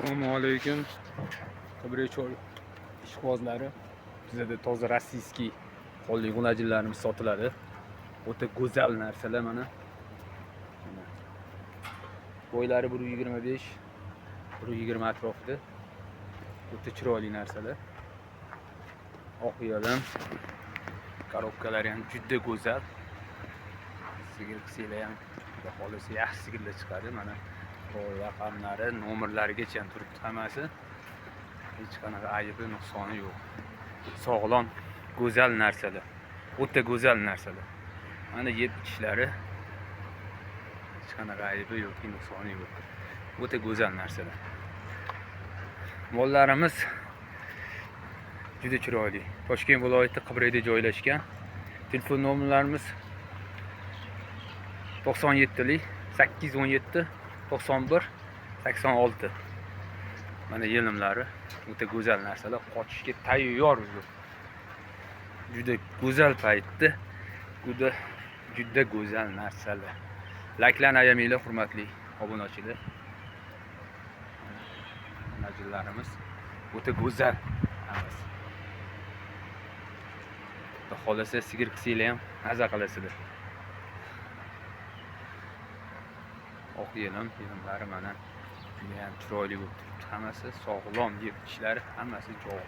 Assalomu alaykum. Qibraycho'l ishqibozlari. Bizda toza rossiyskiy qolli g'unajinlarimiz sotiladi. O'ta go'zal narsalar mana. Bo'ylari 1.25, 1.20 atrofida. O'ta chiroyli narsalar. Oq yalam. Korobkalari ham juda go'zal. Sigir qisinglar ham xudo xolisa yaxshi sigirlar chiqadi. Mana raqamlari, nomerlarigacha turibdi hammasi. Hech qanaqa aybi, nuqsoni yo'q. Sog'lom, go'zal narsalar. O'ta go'zal narsalar. Mana yeb ichishlari hech qanaqa aybi yo'q, nuqsoni yo'q. O'ta go'zal narsalar. Mollarimiz juda chiroyli. Toshkent viloyati Qibrayda joylashgan. Telefon nomerlarimiz 97lik 817 91 86. Mana yelimlari o'ta go'zal narsalar, qochishga tayyor. Juda go'zal paytda, juda go'zal narsalar. Layklarni ayamanglar, hurmatli obunachilar. Najillarimiz o'ta go'zal. Xudo xolasa sigir qisinglar ham maza qilasizlar. Oq yelimlari mana ham chiroyli bo'lib turibdi. Hammasi sog'lom, yeb ishlari hammasi joy.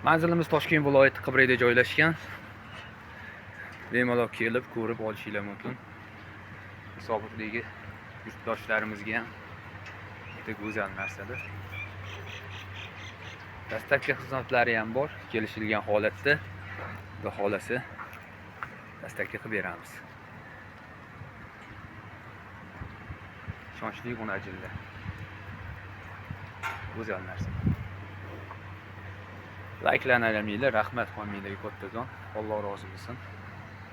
Manzilimiz Toshkent viloyati Qibrayda joylashgan. Bemalol kelib ko'rib olishingiz mumkin. Hisobotdagi yurtdoshlarimizga ham juda go'zal narsalar. Dastlabki xizmatlari ham bor, kelishilgan holatda. Xudo xolasa dastlabki qilib beramiz. Ishonchli g'unajinlar. Go'zal narsa. Layklarni alamanglar, rahmat homiylarga kattadan. Alloh rozi bo'lsin.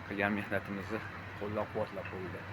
Qilgan mehnatimizni qo'llab-quvvatlab qo'yinglar.